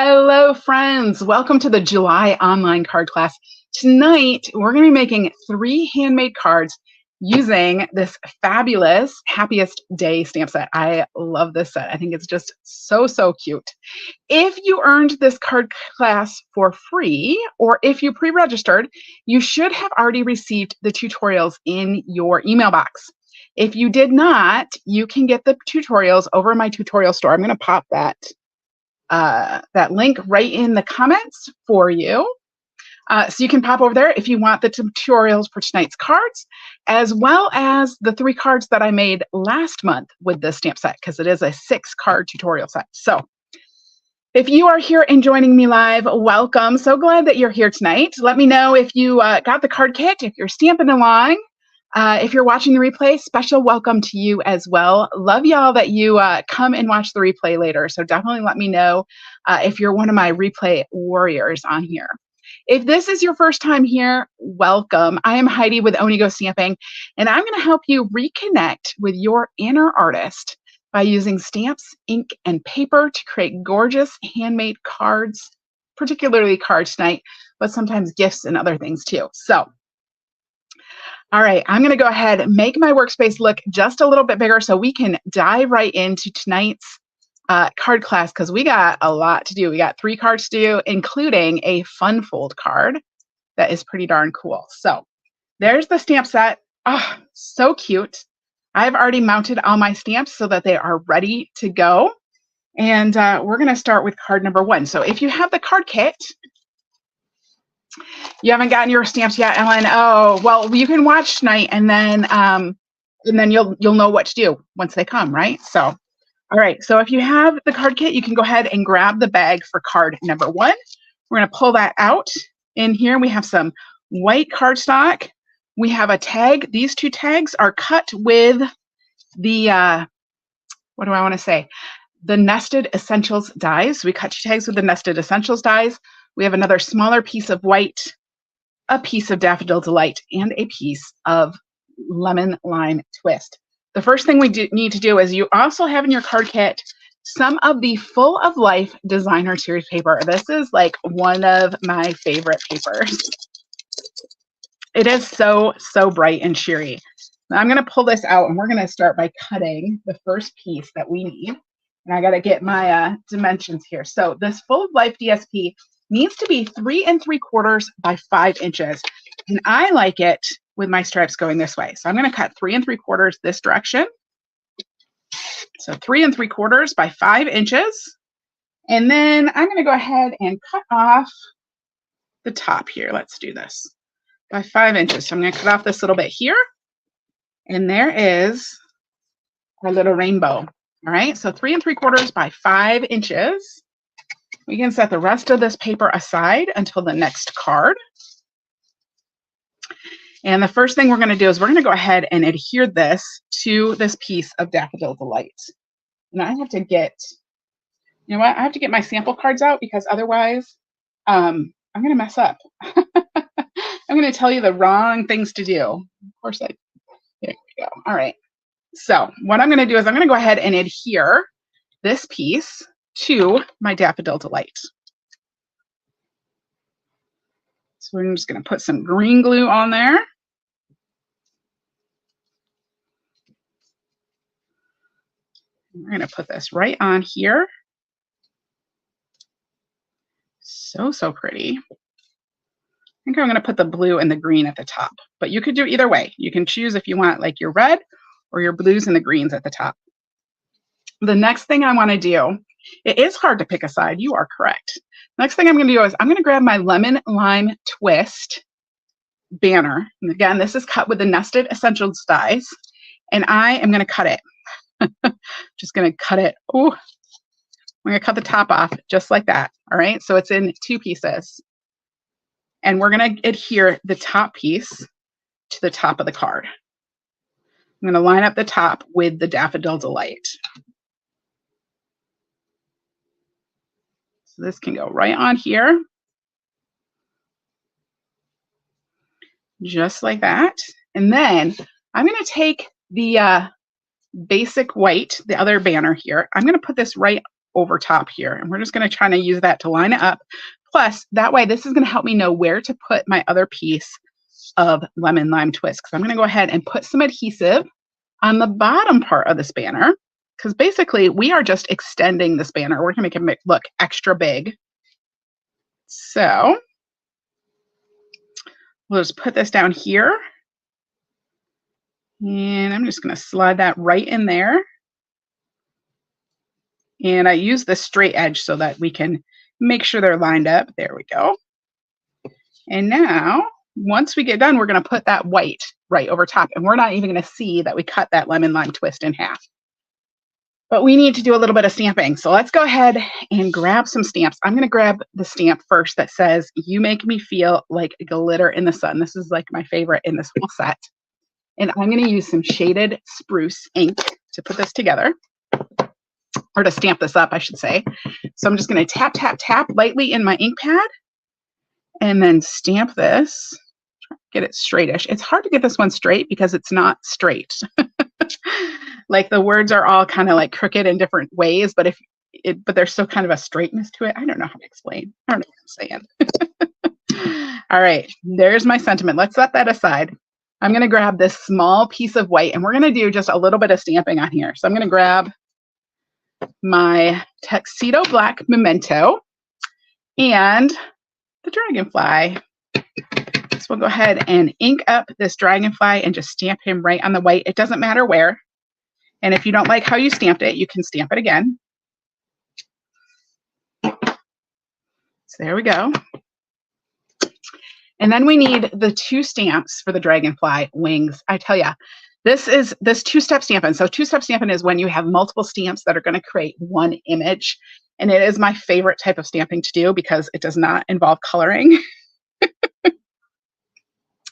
Hello, friends. Welcome to the July online card class. Tonight, we're going to be making 3 handmade cards using this fabulous Happiest Day stamp set. I love this set. I think it's just so cute. If you earned this card class for free, or if you pre-registered, you should have already received the tutorials in your email box. If you did not, you can get the tutorials over in my tutorial store. I'm going to pop that link right in the comments for you. So you can pop over there if you want the tutorials for tonight's cards, as well as the 3 cards that I made last month with this stamp set, because it is a 6-card tutorial set. So if you are here and joining me live, welcome. So glad that you're here tonight. Let me know if you got the card kit, if you're stamping along. If you're watching the replay, special welcome to you as well. Love y'all that you come and watch the replay later. So definitely let me know if you're one of my replay warriors on here. If this is your first time here, welcome. I am Heidi with Onigo Stamping, and I'm going to help you reconnect with your inner artist by using stamps, ink, and paper to create gorgeous handmade cards, particularly cards tonight, but sometimes gifts and other things too. So all right, I'm going to go ahead and make my workspace look just a little bit bigger so we can dive right into tonight's card class, because we got a lot to do. We got 3 cards to do, including a fun fold card that is pretty darn cool. So there's the stamp set. Oh, so cute. I've already mounted all my stamps so that they are ready to go. And we're going to start with card number 1. So if you have the card kit, you haven't gotten your stamps yet, Ellen. Oh, well, you can watch tonight, and then you'll know what to do once they come, right? So, all right. So if you have the card kit, you can go ahead and grab the bag for card number 1. We're going to pull that out. In here, we have some white cardstock. We have a tag. These 2 tags are cut with the what do I want to say? The Nested Essentials dies. We cut 2 tags with the Nested Essentials dies. We have another smaller piece of white, a piece of Daffodil Delight, and a piece of Lemon Lime Twist. The first thing we need to do is you also have in your card kit some of the Full of Life Designer Series paper. This is like one of my favorite papers. It is so bright and cheery. Now I'm going to pull this out, and we're going to start by cutting the first piece that we need. And I got to get my dimensions here. So this Full of Life DSP needs to be 3 3/4 by 5 inches. And I like it with my stripes going this way. So I'm going to cut 3 3/4 this direction. So 3 3/4 by 5 inches. And then I'm going to go ahead and cut off the top here. Let's do this by 5 inches. So I'm going to cut off this little bit here. And there is our little rainbow. All right. So 3 3/4 by 5 inches. We can set the rest of this paper aside until the next card. And the first thing we're going to do is we're going to go ahead and adhere this to this piece of Daffodil Delight. And I have to get, you know what? I have to get my sample cards out, because otherwise I'm going to mess up. I'm going to tell you the wrong things to do. Of course, there we go. All right. So what I'm going to do is I'm going to go ahead and adhere this piece to my Daffodil Delight. So we're just going to put some green glue on there. We're going to put this right on here. So pretty. I think I'm going to put the blue and the green at the top, but you could do either way. You can choose if you want like your red or your blues and the greens at the top. The next thing I want to do, it is hard to pick a side. You are correct. Next thing I'm going to do is I'm going to grab my Lemon Lime Twist banner. And again, this is cut with the Nested Essentials dies, and I am going to cut it. Just going to cut it. Oh, I'm going to cut the top off just like that. All right. So it's in 2 pieces. And we're going to adhere the top piece to the top of the card. I'm going to line up the top with the Daffodil Delight. So this can go right on here. Just like that. And then I'm going to take the basic white, the other banner here. I'm going to put this right over top here. And we're just going to try to use that to line it up. Plus, that way, this is going to help me know where to put my other piece of lemon lime twist. Because I'm going to go ahead and put some adhesive on the bottom part of the spanner. Because basically, we are just extending the spanner. We're going to make it look extra big. So we'll just put this down here. And I'm just going to slide that right in there. And I use the straight edge so that we can make sure they're lined up. There we go. And now, once we get done, we're going to put that white right over top. And we're not even going to see that we cut that lemon lime twist in half. But we need to do a little bit of stamping. So let's go ahead and grab some stamps. I'm going to grab the stamp first that says, "You make me feel like glitter in the sun." This is like my favorite in this whole set. And I'm going to use some shaded spruce ink to put this together. Or to stamp this up, I should say. So I'm just going to tap, tap, tap lightly in my ink pad and then stamp this, get it straightish. It's hard to get this one straight because it's not straight. Like the words are all kind of like crooked in different ways, but but there's still kind of a straightness to it. I don't know how to explain. I don't know what I'm saying. All right, there's my sentiment. Let's set that aside. I'm going to grab this small piece of white and we're going to do just a little bit of stamping on here. So I'm going to grab my tuxedo black memento and the dragonfly. So we'll go ahead and ink up this dragonfly and just stamp him right on the white. It doesn't matter where. And if you don't like how you stamped it, you can stamp it again. So there we go. And then we need the 2 stamps for the dragonfly wings. I tell you, this is this 2-step stamping. So 2-step stamping is when you have multiple stamps that are going to create one image. And it is my favorite type of stamping to do because it does not involve coloring.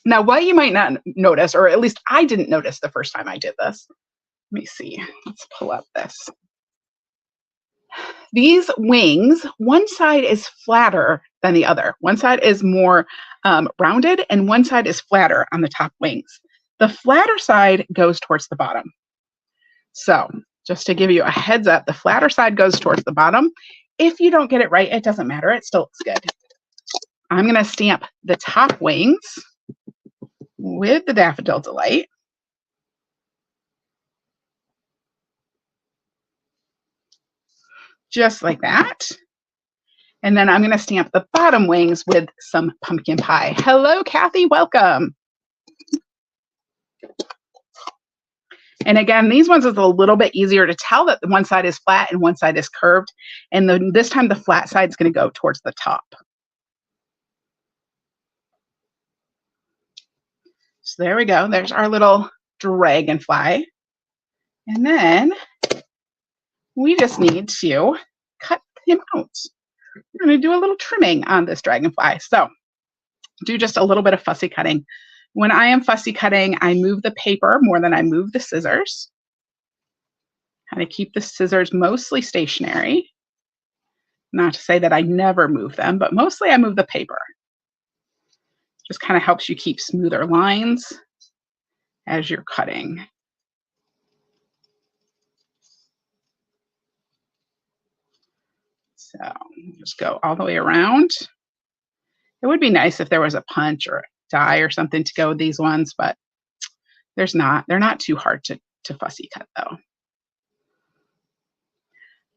Now, what you might not notice, or at least I didn't notice the first time I did this. Let me see. Let's pull up this. These wings, one side is flatter than the other. One side is more rounded and one side is flatter on the top wings. The flatter side goes towards the bottom. So just to give you a heads up, the flatter side goes towards the bottom. If you don't get it right, it doesn't matter. It still looks good. I'm going to stamp the top wings with the Daffodil Delight. Just like that. And then I'm going to stamp the bottom wings with some pumpkin pie. Hello, Kathy. Welcome. And again, these ones is a little bit easier to tell that one side is flat and one side is curved. And then this time the flat side is going to go towards the top. So there we go. There's our little dragonfly. And then we just need to cut him out. We're going to do a little trimming on this dragonfly. So do just a little bit of fussy cutting. When I am fussy cutting, I move the paper more than I move the scissors. Kind of keep the scissors mostly stationary. Not to say that I never move them, but mostly I move the paper. Just kind of helps you keep smoother lines as you're cutting. So just go all the way around. It would be nice if there was a punch or a die or something to go with these ones, but there's not. They're not too hard to fussy cut though.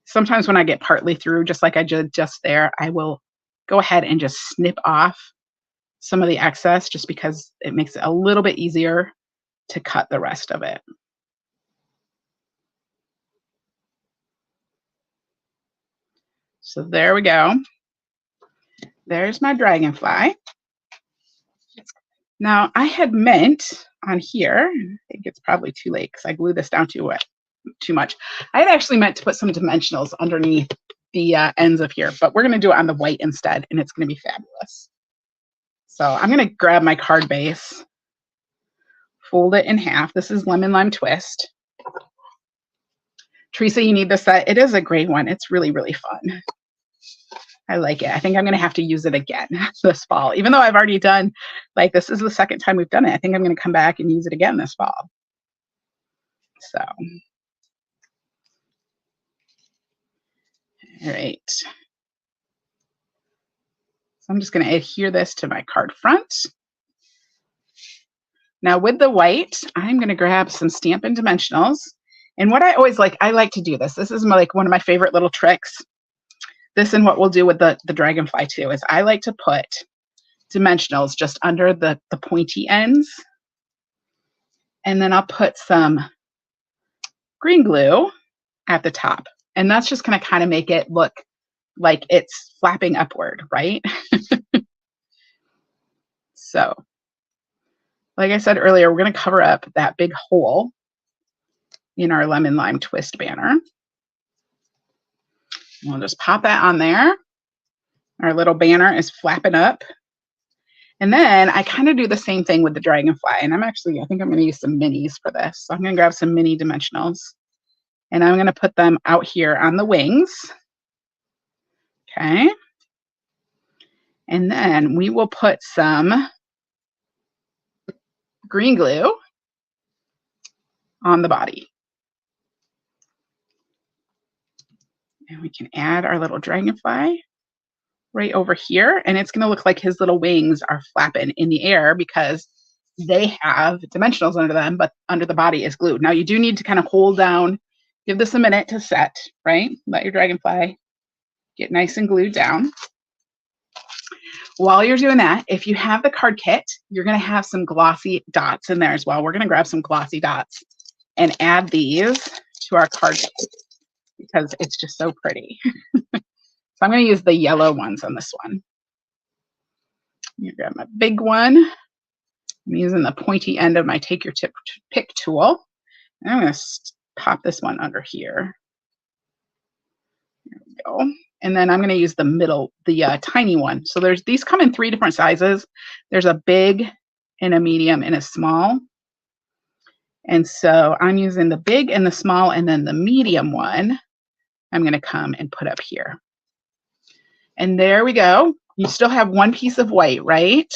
Sometimes when I get partly through, just like I did just there, I will go ahead and just snip off some of the excess just because it makes it a little bit easier to cut the rest of it. So there we go. There's my dragonfly. Now I had meant on here, I think it's probably too late because I glued this down too much. I had actually meant to put some dimensionals underneath the ends of here, but we're going to do it on the white instead, and it's going to be fabulous. So I'm going to grab my card base, fold it in half. This is Lemon Lime Twist. Teresa, you need this set. It is a great one. It's really, really fun. I like it. I think I'm going to have to use it again this fall, even though I've already done, like, this is the second time we've done it. I think I'm going to come back and use it again this fall. So, All right. So I'm just going to adhere this to my card front. Now with the white, I'm going to grab some Stampin' Dimensionals. And what I always like, I like to do this. This is like one of my favorite little tricks. This and what we'll do with the dragonfly too is I like to put dimensionals just under the pointy ends. And then I'll put some green glue at the top. And that's just going to kind of make it look like it's flapping upward, right? So, like I said earlier, we're going to cover up that big hole in our lemon lime twist banner. We'll just pop that on there. Our little banner is flapping up. And then I kind of do the same thing with the dragonfly. And I think I'm going to use some minis for this. So I'm going to grab some mini dimensionals. And I'm going to put them out here on the wings. Okay. And then we will put some green glue on the body. And we can add our little dragonfly right over here. And it's going to look like his little wings are flapping in the air because they have dimensionals under them, but under the body is glued. Now you do need to kind of hold down, give this a minute to set, right? Let your dragonfly get nice and glued down. While you're doing that, if you have the card kit, you're going to have some glossy dots in there as well. We're going to grab some glossy dots and add these to our card kit because it's just so pretty. So I'm going to use the yellow ones on this one. You grab my big one. I'm using the pointy end of my Take Your Pick tool. And I'm going to pop this one under here. There we go. And then I'm going to use the middle, the tiny one. So these come in 3 different sizes. There's a big and a medium and a small. And so I'm using the big and the small, and then the medium one I'm going to come and put up here. And there we go. You still have one piece of white, right?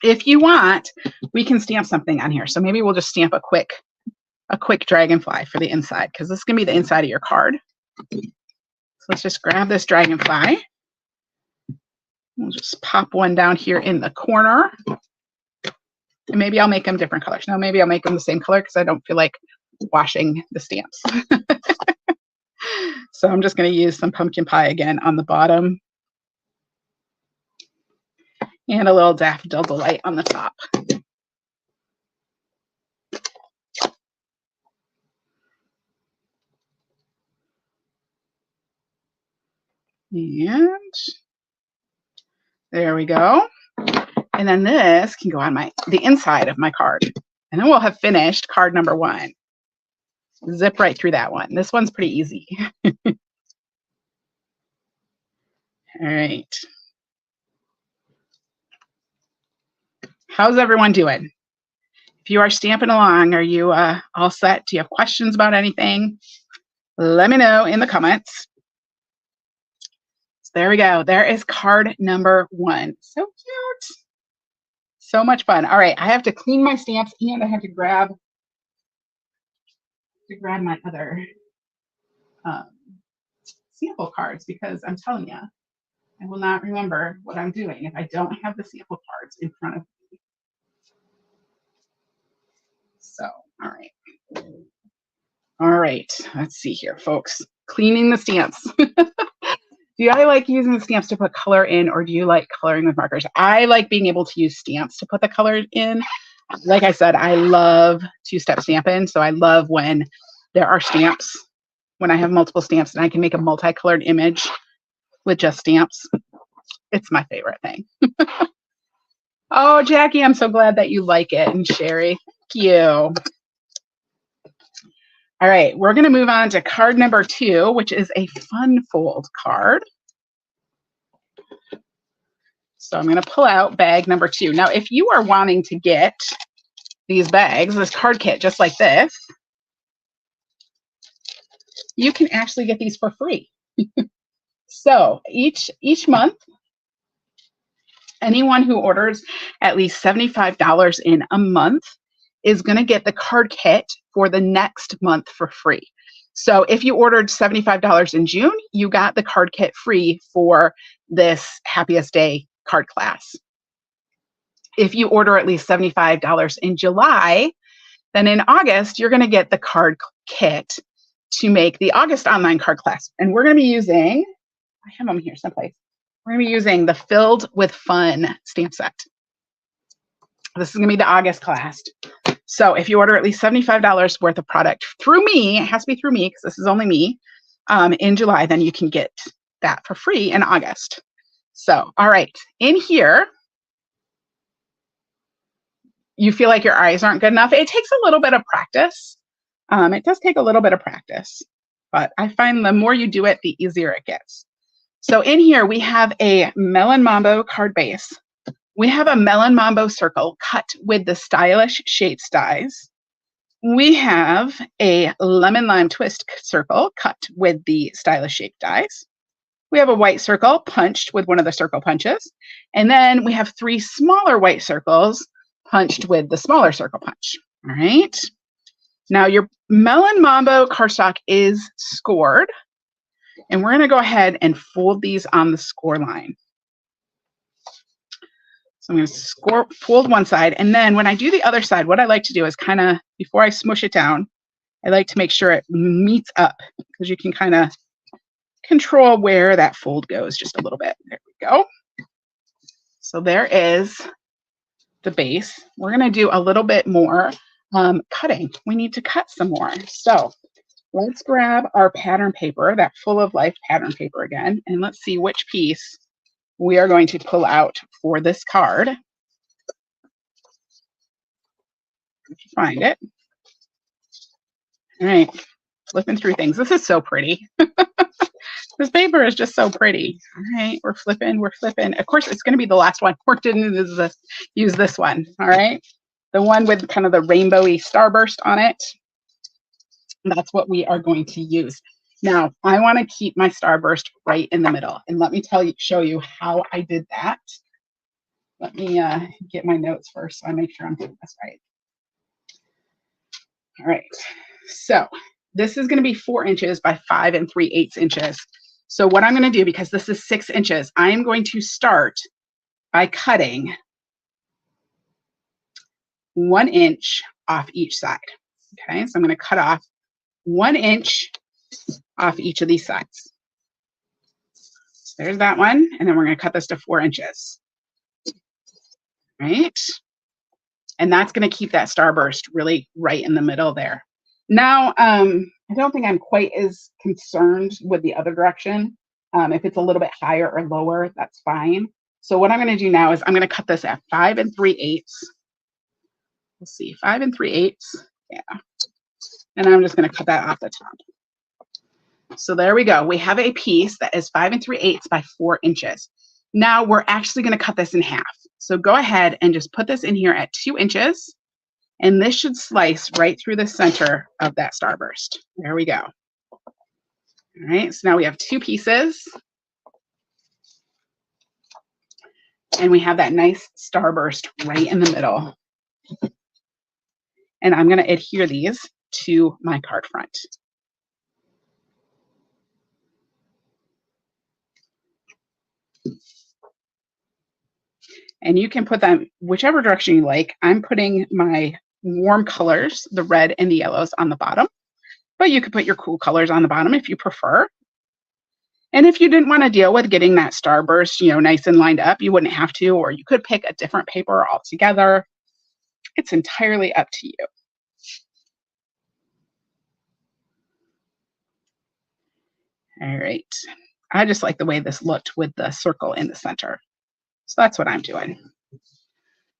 If you want, we can stamp something on here. So maybe we'll just stamp a quick dragonfly for the inside, because this is going to be the inside of your card. So let's just grab this dragonfly. We'll just pop one down here in the corner. And maybe I'll make them different colors. No, maybe I'll make them the same color because I don't feel like washing the stamps. So I'm just going to use some pumpkin pie again on the bottom. And a little daffodil delight on the top. And there we go. And then this can go on the inside of my card. And then we'll have finished card number 1. Zip right through that one. This one's pretty easy. All right. How's everyone doing? If you are stamping along, are you all set? Do you have questions about anything? Let me know in the comments. So there we go. There is card number 1. So cute. So much fun. All right, I have to clean my stamps and I have to grab my other sample cards, because I'm telling you, I will not remember what I'm doing if I don't have the sample cards in front of me. So, all right. All right, let's see here, folks. Cleaning the stamps. Do you like using the stamps to put color in, or do you like coloring with markers? I like being able to use stamps to put the color in. Like I said, I love two-step stamping, so I love when there are stamps, when I have multiple stamps and I can make a multicolored image with just stamps. It's my favorite thing. Oh, Jackie, I'm so glad that you like it. And Sherry, thank you. All right, we're going to move on to card number 2, which is a fun fold card. So I'm going to pull out bag number 2. Now, if you are wanting to get these bags, this card kit, just like this, you can actually get these for free. So each month, anyone who orders at least $75 in a month is going to get the card kit for the next month for free. So if you ordered $75 in June, you got the card kit free for this Happiest Day card class. If you order at least $75 in July, then in August, you're going to get the card kit to make the August online card class. And we're going to be using, I have them here someplace. We're going to be using the Filled with Fun stamp set. This is going to be the August class. So if you order at least $75 worth of product through me, it has to be through me because this is only me, in July, then you can get that for free in August. So, all right, in here, you feel like your eyes aren't good enough. It takes a little bit of practice. It does take a little bit of practice, but I find the more you do it, the easier it gets. So in here, we have a Melon Mambo card base. We have a Melon Mambo circle cut with the stylish shapes dies. We have a Lemon Lime Twist circle cut with the stylish shape dies. We have a white circle punched with one of the circle punches. And then we have 3 smaller white circles punched with the smaller circle punch. All right. Now your Melon Mambo cardstock is scored. And we're going to go ahead and fold these on the score line. So I'm going to fold one side, and then when I do the other side, what I like to do is kind of, before I smush it down, I like to make sure it meets up because you can kind of control where that fold goes just a little bit. There we go. So there is the base. We're going to do a little bit more cutting. We need to cut some more. So let's grab our pattern paper, that Full of Life pattern paper again, and let's see which piece we are going to pull out for this card. If you find it. All right, flipping through things. This is so pretty. This paper is just so pretty. All right, we're flipping, we're flipping. Of course, it's going to be the last one. We're going to use this one, all right? The one with kind of the rainbowy starburst on it. That's what we are going to use. Now, I want to keep my starburst right in the middle. And let me show you how I did that. Let me get my notes first so I make sure I'm doing this right. All right, so this is going to be 4 inches by 5 3/8 inches. So what I'm going to do, because this is 6 inches, I am going to start by cutting 1 inch off each side. Okay, so I'm going to cut off 1 inch off each of these sides. So there's that one, and then we're going to cut this to 4 inches. Right? And that's going to keep that starburst really right in the middle there. Now, I don't think I'm quite as concerned with the other direction. If it's a little bit higher or lower, that's fine. So what I'm going to do now is I'm going to cut this at 5 3/8. Let's see, 5 3/8. Yeah. And I'm just going to cut that off the top. So there we go. We have a piece that is 5 3/8 by 4 inches. Now we're actually going to cut this in half. So go ahead and just put this in here at 2 inches. And this should slice right through the center of that starburst. There we go. All right, so now we have 2 pieces. And we have that nice starburst right in the middle. And I'm going to adhere these to my card front. And you can put them whichever direction you like. I'm putting my warm colors, the red and the yellows, on the bottom, but you could put your cool colors on the bottom if you prefer. And if you didn't want to deal with getting that starburst, nice and lined up, you wouldn't have to, or you could pick a different paper altogether. It's entirely up to you. All right. I just like the way this looked with the circle in the center. So that's what I'm doing.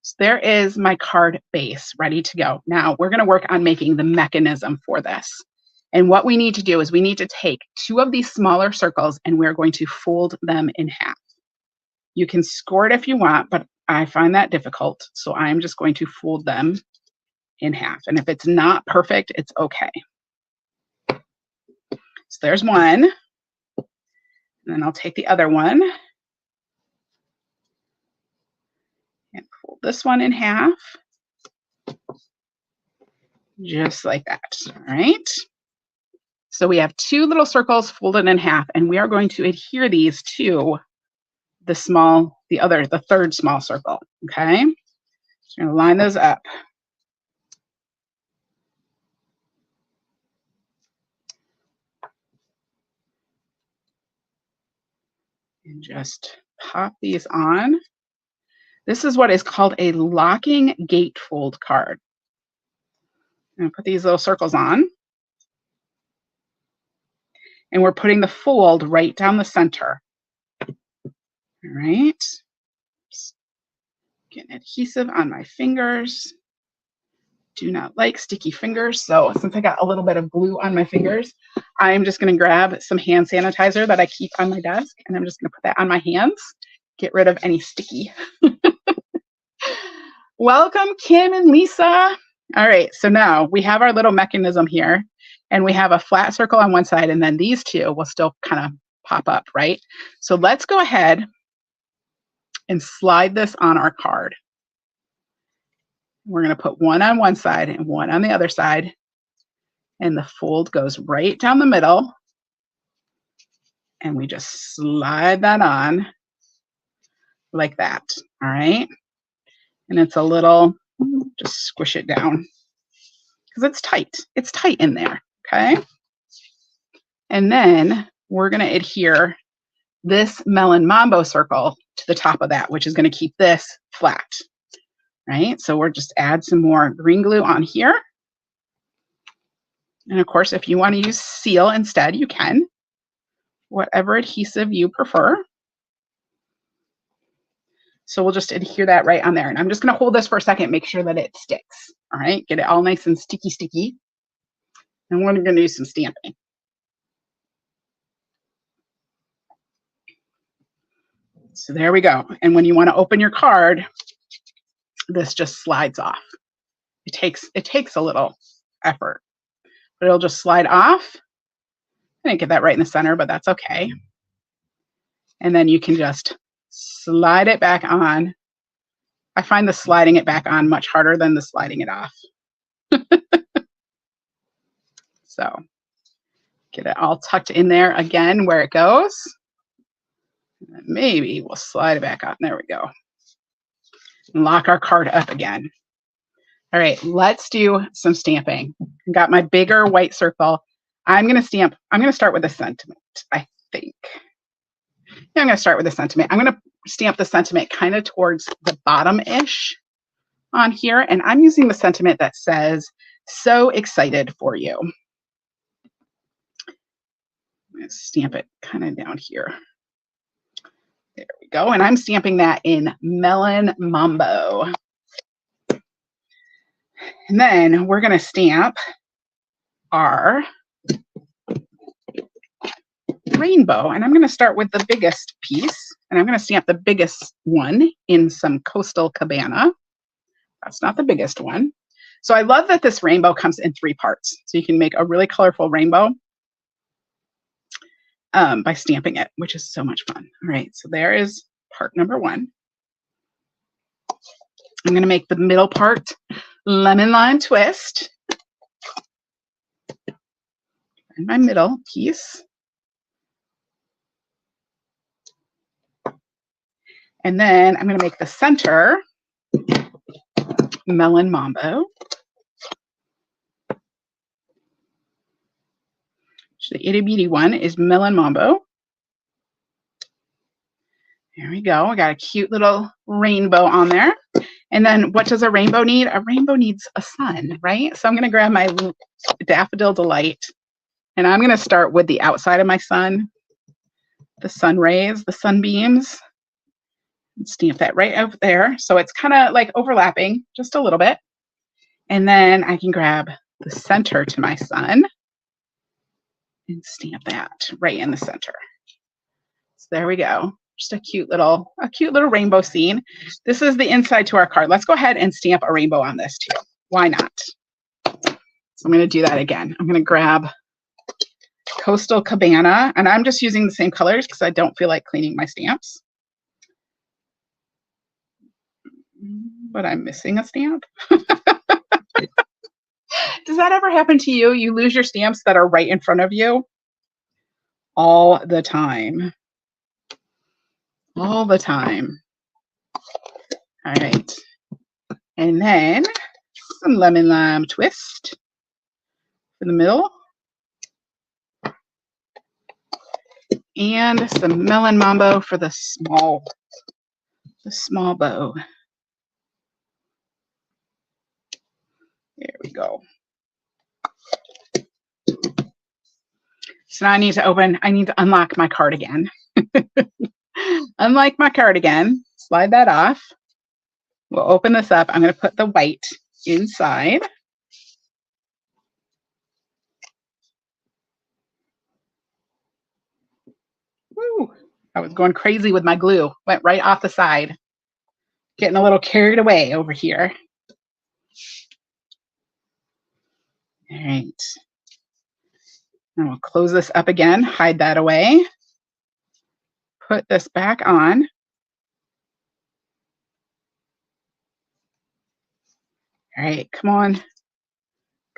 So there is my card base ready to go. Now we're going to work on making the mechanism for this. And what we need to do is we need to take 2 of these smaller circles and we're going to fold them in half. You can score it if you want, but I find that difficult. So I'm just going to fold them in half. And if it's not perfect, it's okay. So there's one. And then I'll take the other one and fold this one in half. Just like that. All right. So we have 2 little circles folded in half, and we are going to adhere these to the third small circle, okay? So I'm gonna line those up. And just pop these on. This is what is called a locking gatefold card. I'm gonna put these little circles on. And we're putting the fold right down the center. All right. Just getting adhesive on my fingers. Do not like sticky fingers. So since I got a little bit of glue on my fingers, I'm just gonna grab some hand sanitizer that I keep on my desk, and I'm just gonna put that on my hands, get rid of any sticky. Welcome, Kim and Lisa. All right, so now we have our little mechanism here, and we have a flat circle on one side, and then these two will still kind of pop up, right? So let's go ahead and slide this on our card. We're going to put one on one side and one on the other side, and the fold goes right down the middle, and we just slide that on like that, all right? And it's a little, just squish it down because it's tight. It's tight in there, okay? And then we're going to adhere this melon mambo circle to the top of that, which is going to keep this flat, right? So we're just add some more green glue on here. And of course, if you want to use seal instead, you can, whatever adhesive you prefer. So we'll just adhere that right on there. And I'm just going to hold this for a second, make sure that it sticks. All right, get it all nice and sticky. And we're going to do some stamping. So there we go. And when you want to open your card, this just slides off. It takes a little effort, but it'll just slide off. I didn't get that right in the center, but that's okay. And then you can just slide it back on. I find the sliding it back on much harder than the sliding it off. So get it all tucked in there again where it goes. And maybe we'll slide it back on. There we go. And lock our card up again. All right, let's do some stamping. I've got my bigger white circle. I'm going to start with a sentiment, I think. Yeah, I'm going to start with a sentiment. I'm going to stamp the sentiment kind of towards the bottom-ish on here. And I'm using the sentiment that says, "So excited for you." I'm going to stamp it kind of down here. There we go. And I'm stamping that in Melon Mambo. And then we're going to stamp our rainbow. And I'm going to start with the biggest piece. And I'm going to stamp the biggest one in some Coastal Cabana. That's not the biggest one. So I love that this rainbow comes in 3 parts. So you can make a really colorful rainbow by stamping it, which is so much fun. All right, so there is part number 1. I'm going to make the middle part lemon lime twist. And my middle piece. And then I'm going to make the center melon mambo. So the itty bitty one is melon mambo. There we go. I got a cute little rainbow on there. And then what does a rainbow need? A rainbow needs a sun, right? So I'm going to grab my Daffodil Delight, and I'm going to start with the outside of my sun, the sun rays, the sunbeams, and stamp that right over there. So it's kind of like overlapping just a little bit. And then I can grab the center to my sun and stamp that right in the center. So there we go. Just a cute little rainbow scene. This is the inside to our card. Let's go ahead and stamp a rainbow on this too. Why not? So I'm going to do that again. I'm going to grab Coastal Cabana, and I'm just using the same colors because I don't feel like cleaning my stamps. But I'm missing a stamp. Does that ever happen to you? You lose your stamps that are right in front of you? All the time. All the time. All right. And then some lemon lime twist in the middle. And some melon mambo for the small bow. There we go. So now I need to unlock my cardigan. Unlike my cardigan, slide that off. We'll open this up. I'm going to put the white inside. Woo! I was going crazy with my glue. Went right off the side. Getting a little carried away over here. All right. Now we'll close this up again, hide that away. Put this back on. All right, come on.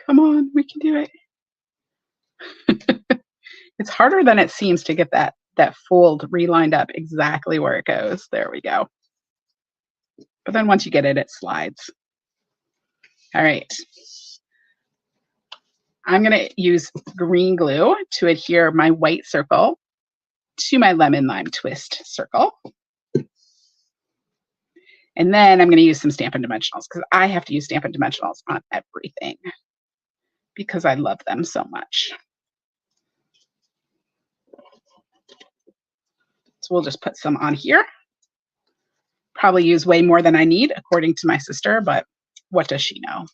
Come on, we can do it. It's harder than it seems to get that fold relined up exactly where it goes. There we go. But then once you get it, it slides. All right. I'm going to use green glue to adhere my white circle to my lemon lime twist circle. And then I'm going to use some Stampin' Dimensionals because I have to use Stampin' Dimensionals on everything because I love them so much. So we'll just put some on here. Probably use way more than I need, according to my sister, but what does she know?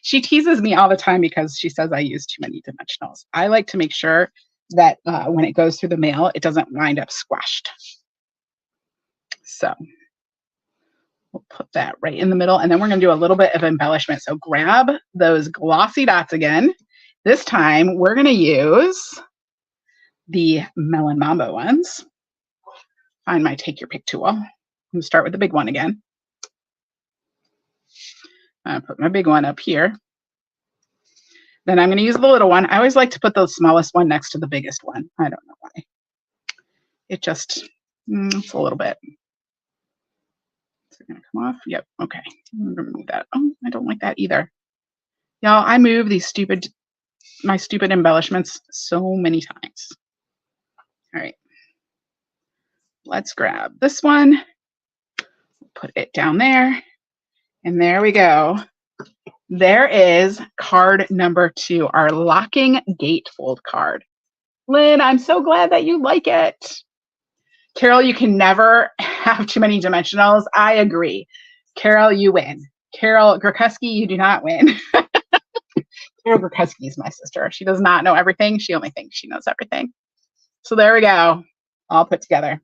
She teases me all the time because she says I use too many dimensionals. I like to make sure that when it goes through the mail, it doesn't wind up squashed. So we'll put that right in the middle, and then we're going to do a little bit of embellishment. So grab those glossy dots again. This time we're going to use the Melon Mambo ones. Find my take your pick tool. I'm going to start with the big one again. I'm going to put my big one up here. Then I'm going to use the little one. I always like to put the smallest one next to the biggest one. I don't know why. It just, it's a little bit. Is it going to come off? Yep. Okay. I'm going to move that. Oh, I don't like that either. Y'all, I move my stupid embellishments so many times. All right. Let's grab this one. Put it down there. And there we go. There is card number 2, our locking gatefold card. Lynn, I'm so glad that you like it. Carol, you can never have too many dimensionals. I agree. Carol, you win. Carol Grakuski, you do not win. Carol Grakuski is my sister. She does not know everything. She only thinks she knows everything. So there we go. All put together.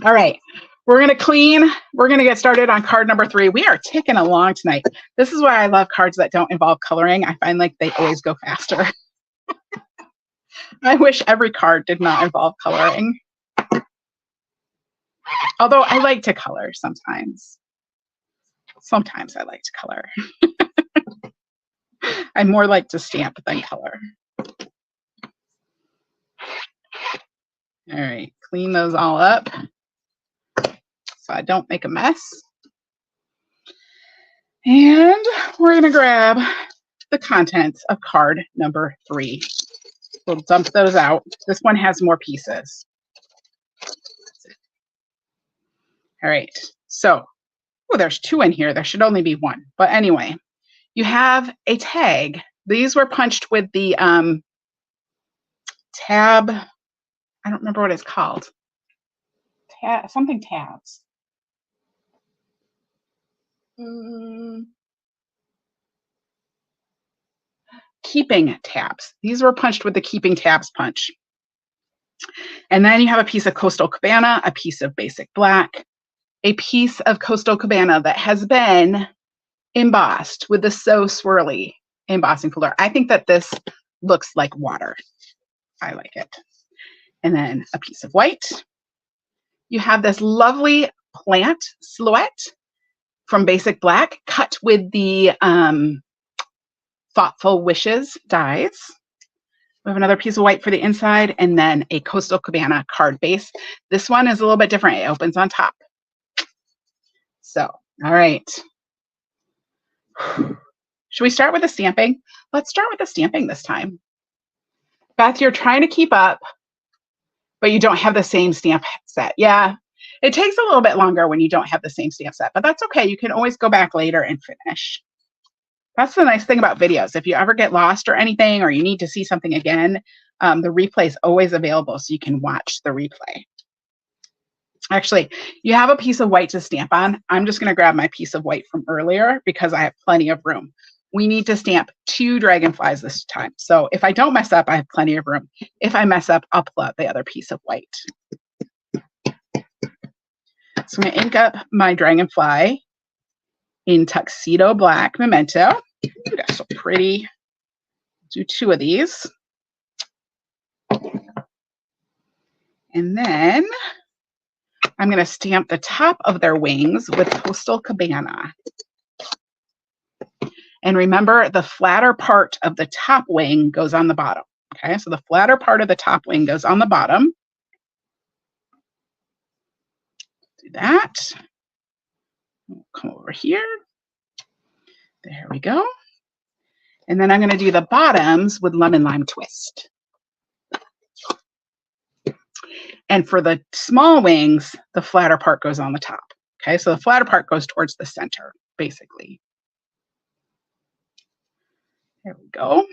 All right. We're going to clean. We're going to get started on card number 3. We are ticking along tonight. This is why I love cards that don't involve coloring. I find like they always go faster. I wish every card did not involve coloring. Although I like to color sometimes. Sometimes I like to color. I more like to stamp than color. All right, clean those all up so I don't make a mess. And we're going to grab the contents of card number 3. We'll dump those out. This one has more pieces. All right, so, there's 2 in here. There should only be 1. But anyway, you have a tag. These were punched with the tab. I don't remember what it's called. Something tabs. Keeping tabs. These were punched with the keeping tabs punch. And then you have a piece of Coastal Cabana, a piece of Basic Black, a piece of Coastal Cabana that has been embossed with the So Swirly embossing folder. I think that this looks like water. I like it. And then a piece of white. You have this lovely plant silhouette from Basic Black, cut with the Thoughtful Wishes dies. We have another piece of white for the inside, and then a Coastal Cabana card base. This one is a little bit different. It opens on top. So, all right. Should we start with the stamping? Let's start with the stamping this time. Beth, you're trying to keep up, but you don't have the same stamp set. Yeah, it takes a little bit longer when you don't have the same stamp set, but that's okay. You can always go back later and finish. That's the nice thing about videos. If you ever get lost or anything, or you need to see something again, the replay is always available, so you can watch the replay. Actually, you have a piece of white to stamp on. I'm just going to grab my piece of white from earlier because I have plenty of room. We need to stamp 2 dragonflies this time. So if I don't mess up, I have plenty of room. If I mess up, I'll pull out the other piece of white. So I'm going to ink up my dragonfly in Tuxedo Black Memento. Ooh, that's so pretty. Do 2 of these. And then I'm going to stamp the top of their wings with Coastal Cabana. And remember, the flatter part of the top wing goes on the bottom. Okay, so the flatter part of the top wing goes on the bottom. Do that. We'll come over here. There we go. And then I'm going to do the bottoms with Lemon Lime Twist. And for the small wings, the flatter part goes on the top. Okay, so the flatter part goes towards the center, basically. There we go.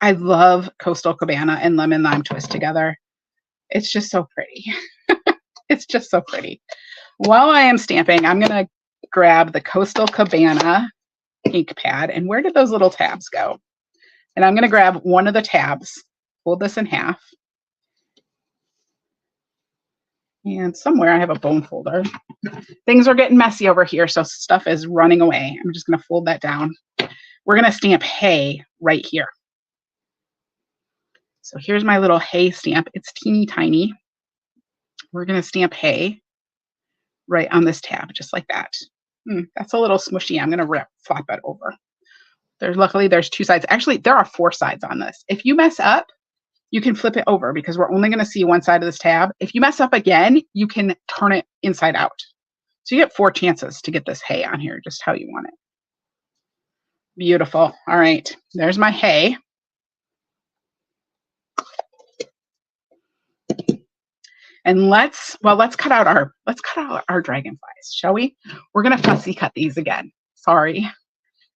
I love Coastal Cabana and Lemon Lime Twist together. It's just so pretty. It's just so pretty. While I am stamping, I'm going to grab the Coastal Cabana ink pad. And where did those little tabs go? And I'm going to grab one of the tabs, fold this in half. And somewhere I have a bone folder. Things are getting messy over here, so stuff is running away. I'm just going to fold that down. We're going to stamp hay right here. So here's my little hay stamp. It's teeny tiny. We're going to stamp hay right on this tab, just like that. That's a little smushy. I'm going to flop it over. Luckily, there's 2 sides. Actually, there are 4 sides on this. If you mess up, you can flip it over because we're only going to see one side of this tab. If you mess up again, you can turn it inside out. So you get 4 chances to get this hay on here just how you want it. Beautiful. All right, there's my hay. And let's cut out our dragonflies, shall we? We're going to fussy cut these again. Sorry.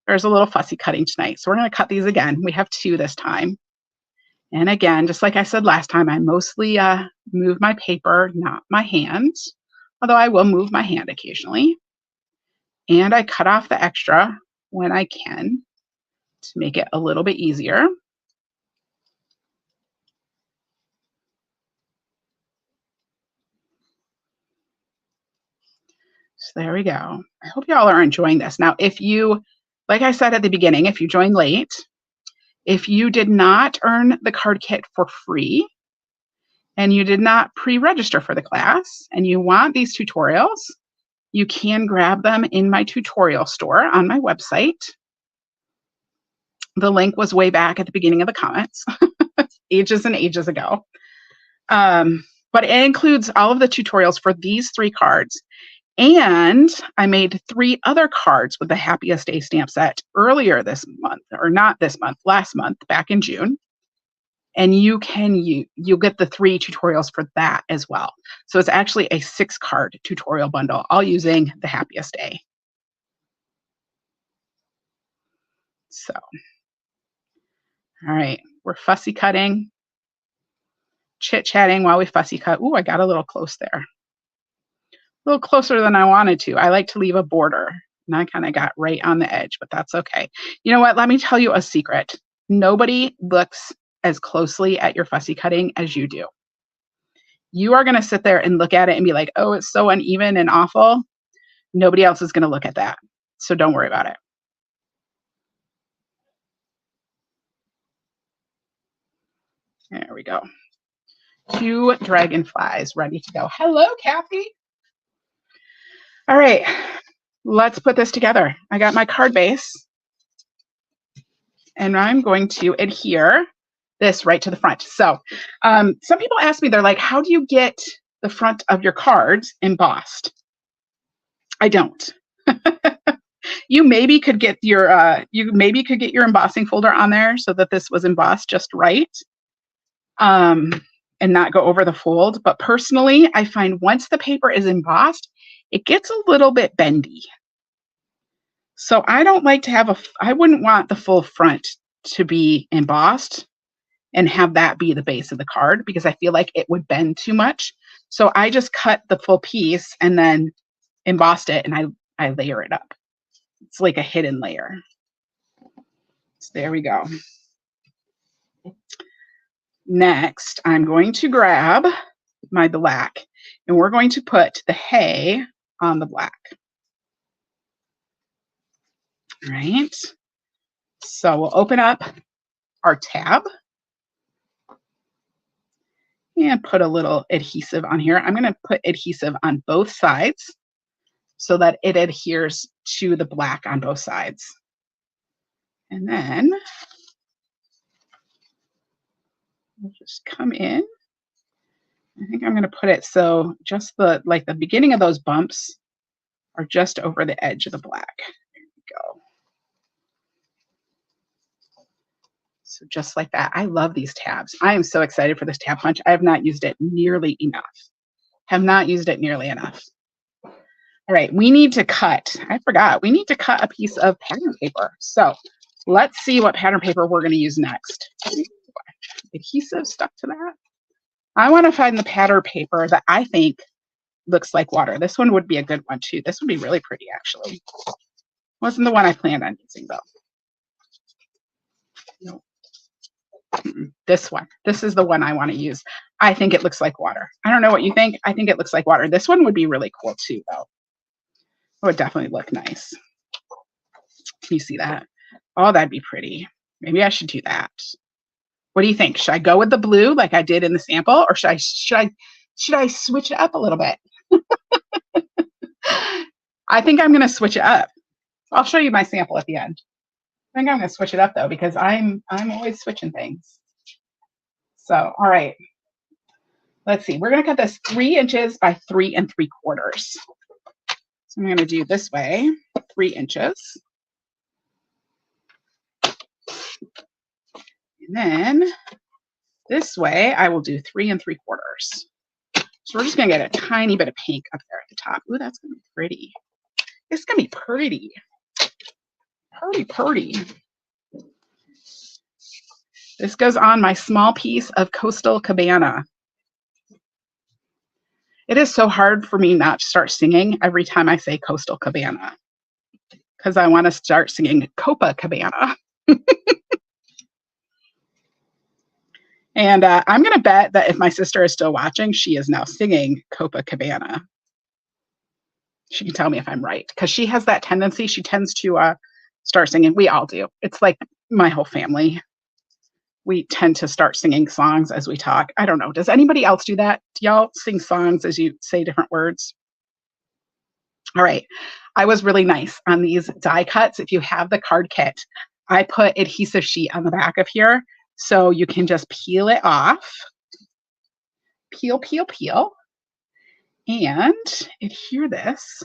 There's a little fussy cutting tonight. So we're going to cut these again. We have 2 this time. And again, just like I said last time, I mostly move my paper, not my hands, although I will move my hand occasionally. And I cut off the extra when I can to make it a little bit easier. So there we go. I hope y'all are enjoying this. Now, if you, like I said at the beginning, if you joined late, if you did not earn the card kit for free and you did not pre-register for the class and you want these tutorials, you can grab them in my tutorial store on my website. The link was way back at the beginning of the comments, ages and ages ago. But it includes all of the tutorials for these 3 cards. And I made 3 other cards with the Happiest Day stamp set earlier this month, or not this month, last month, back in June. And you'll get the 3 tutorials for that as well. So it's actually a 6-card tutorial bundle, all using the Happiest Day. So, all right, we're fussy cutting, chit-chatting while we fussy cut. Ooh, I got a little close there. A little closer than I wanted to. I like to leave a border, and I kind of got right on the edge, but that's okay. You know what? Let me tell you a secret. Nobody looks as closely at your fussy cutting as you do. You are going to sit there and look at it and be like, oh, it's so uneven and awful. Nobody else is going to look at that. So don't worry about it. There we go. 2 dragonflies ready to go. Hello, Kathy. All right, let's put this together. I got my card base, and I'm going to adhere this right to the front. So some people ask me, they're like, how do you get the front of your cards embossed? I don't. You maybe could get your embossing folder on there so that this was embossed just right, and not go over the fold. But personally, I find once the paper is embossed, it gets a little bit bendy. So I don't like to have I wouldn't want the full front to be embossed and have that be the base of the card, because I feel like it would bend too much. So I just cut the full piece and then embossed it, and I layer it up. It's like a hidden layer. So there we go. Next, I'm going to grab my black, and we're going to put the hay on the black. All right. So we'll open up our tab and put a little adhesive on here. I'm going to put adhesive on both sides so that it adheres to the black on both sides. And then we'll just come in. I think I'm going to put it so just the beginning of those bumps are just over the edge of the black. There we go. So just like that. I love these tabs. I am so excited for this tab punch. I have not used it nearly enough. Have not used it nearly enough. All right, we need to cut. I forgot. We need to cut a piece of pattern paper. So let's see what pattern paper we're going to use next. Adhesive stuck to that. I want to find the pattern paper that I think looks like water. This one would be a good one too. This would be really pretty, actually. Wasn't the one I planned on using though. No. This one. This is the one I want to use. I think it looks like water. I don't know what you think. I think it looks like water. This one would be really cool too, though. It would definitely look nice. Can you see that? Oh, that'd be pretty. Maybe I should do that. What do you think? Should I go with the blue like I did in the sample, or should I switch it up a little bit? I think I'm going to switch it up. I'll show you my sample at the end. I think I'm going to switch it up though, because I'm always switching things. So, all right. Let's see. We're going to cut this 3 inches by 3 3/4. So I'm going to do this way, 3 inches. And then this way, I will do 3 3/4. So we're just going to get a tiny bit of pink up there at the top. Ooh, that's going to be pretty. It's going to be pretty. Pretty. This goes on my small piece of Coastal Cabana. It is so hard for me not to start singing every time I say Coastal Cabana, because I want to start singing Copacabana. And I'm going to bet that if my sister is still watching, she is now singing Copacabana. She can tell me if I'm right, because she has that tendency. She tends to start singing. We all do. It's like my whole family. We tend to start singing songs as we talk. I don't know. Does anybody else do that? Do y'all sing songs as you say different words? All right. I was really nice on these die cuts. If you have the card kit, I put adhesive sheet on the back of here, so you can just peel it off. Peel, and adhere this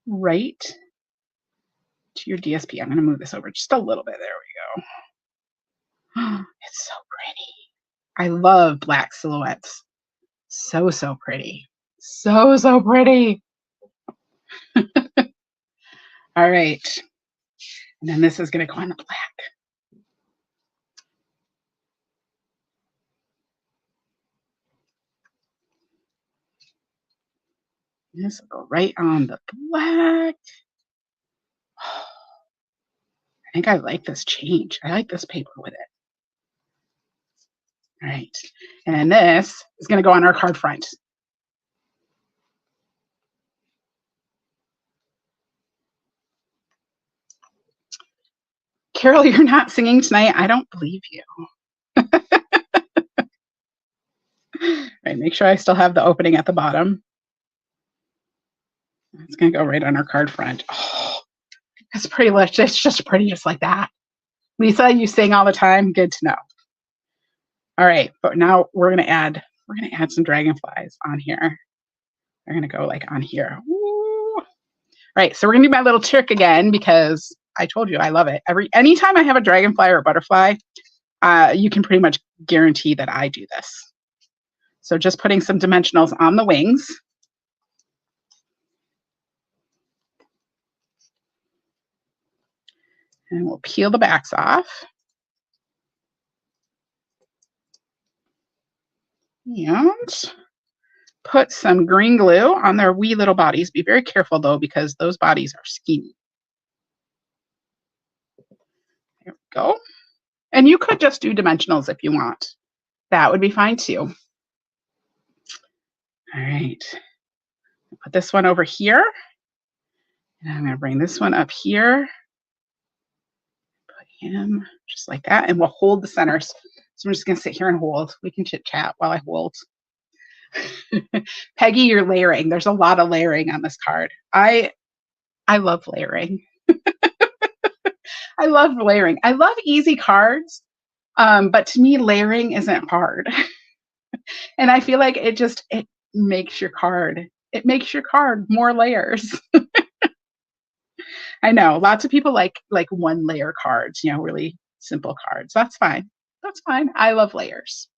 right to your DSP. I'm going to move this over just a little bit. There we go. It's so pretty. I love black silhouettes. So pretty. So pretty. All right. And then this is going to go on the black. This will go right on the black. I think I like this change. I like this paper with it. All right. And this is going to go on our card front. Carol, you're not singing tonight. I don't believe you. All right, make sure I still have the opening at the bottom. It's going to go right on our card front. Oh, it's pretty. It's just pretty, just like that. Lisa, you sing all the time. Good to know. All right, but now we're going to add some dragonflies on here. They're going to go like on here. Woo. Right, so we're going to do my little trick again because I told you I love it. Anytime I have a dragonfly or a butterfly, you can pretty much guarantee that I do this. So just putting some dimensionals on the wings. And we'll peel the backs off. And put some green glue on their wee little bodies. Be very careful though, because those bodies are skinny. There we go. And you could just do dimensionals if you want. That would be fine too. All right. Put this one over here. And I'm going to bring this one up here. Put him just like that. And we'll hold the centers. So I'm just going to sit here and hold. We can chit chat while I hold. Peggy, you're layering. There's a lot of layering on this card. I love layering. I love layering. I love easy cards, but to me, layering isn't hard. And I feel like it makes your card. It makes your card more layers. I know lots of people like one layer cards, really simple cards. That's fine. That's fine. I love layers.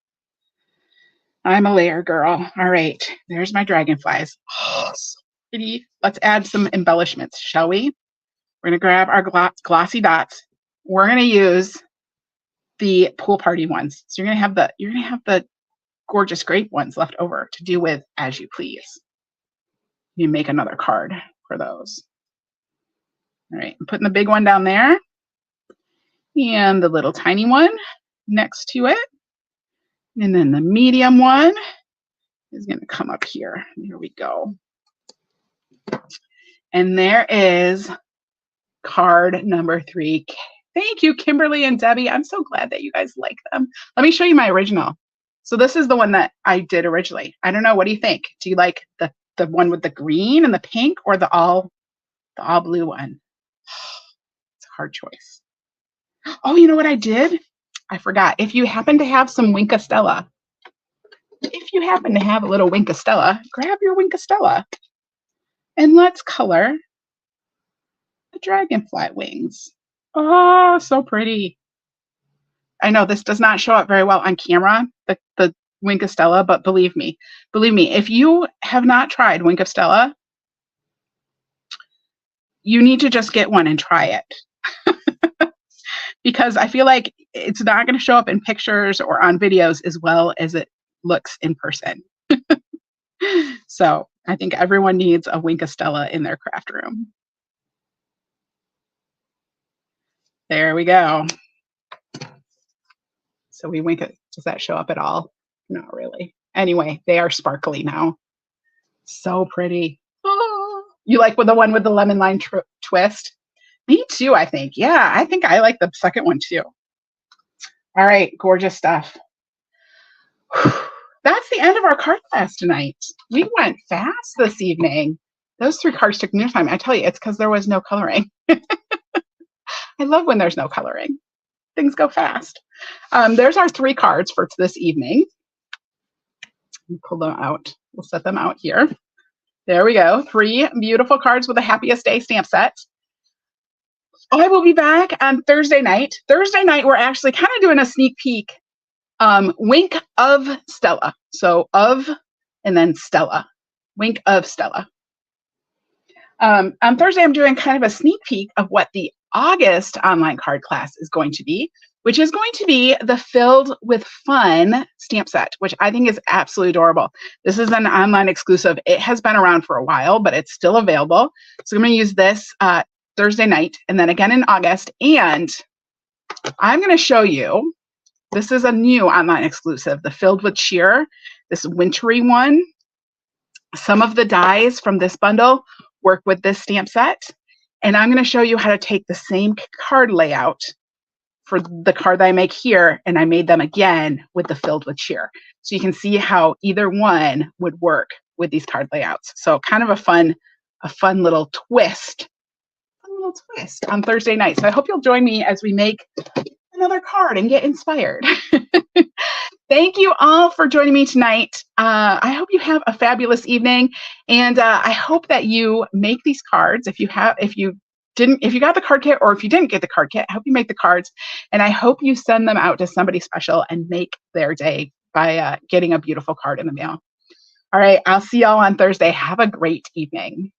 I'm a layer girl. All right, there's my dragonflies. Oh, so pretty. Let's add some embellishments, shall we? We're gonna grab our glossy dots. We're gonna use the pool party ones. So you're gonna have the gorgeous grape ones left over to do with as you please. You make another card for those. All right, I'm putting the big one down there and the little tiny one next to it. And then the medium one is going to come up here. Here we go. And there is card number 3. Thank you, Kimberly and Debbie. I'm so glad that you guys like them. Let me show you my original. So this is the one that I did originally. I don't know. What do you think? Do you like the one with the green and the pink, or the all blue one? It's a hard choice. Oh, you know what I did? I forgot. If you happen to have some Wink Stella, if you happen to have a little Wink Stella, grab your Wink Stella and let's color the dragonfly wings. Oh, so pretty. I know this does not show up very well on camera, the Wink Stella, but believe me, if you have not tried Wink Stella, you need to just get one and try it. Because I feel like it's not going to show up in pictures or on videos as well as it looks in person. So I think everyone needs a Wink Stella in their craft room. There we go. So we wink it. Does that show up at all? Not really. Anyway, they are sparkly now. So pretty. Oh, you like the one with the lemon lime twist? Me too, I think. Yeah, I think I like the second one too. All right, gorgeous stuff. That's the end of our card class tonight. We went fast this evening. Those 3 cards took no time. I tell you, it's because there was no coloring. I love when there's no coloring. Things go fast. There's our 3 cards for this evening. We'll pull them out. We'll set them out here. There we go. 3 beautiful cards with a Happiest Day stamp set. I will be back on Thursday night. Thursday night, we're actually kind of doing a sneak peek. Wink of Stella. So of, and then Stella. Wink of Stella. On Thursday, I'm doing kind of a sneak peek of what the August online card class is going to be, which is going to be the Filled with Fun stamp set, which I think is absolutely adorable. This is an online exclusive. It has been around for a while, but it's still available. So I'm going to use this Thursday night and then again in August. And I'm going to show you, this is a new online exclusive, the Filled with Cheer, this wintry one. Some of the dies from this bundle work with this stamp set. And I'm going to show you how to take the same card layout for the card that I make here, and I made them again with the Filled with Cheer. So you can see how either one would work with these card layouts. So kind of a fun a fun little twist. On Thursday night. So I hope you'll join me as we make another card and get inspired. Thank you all for joining me tonight. I hope you have a fabulous evening, and I hope that you make these cards. If you got the card kit, or if you didn't get the card kit, I hope you make the cards, and I hope you send them out to somebody special and make their day by getting a beautiful card in the mail. All right, I'll see y'all on Thursday. Have a great evening.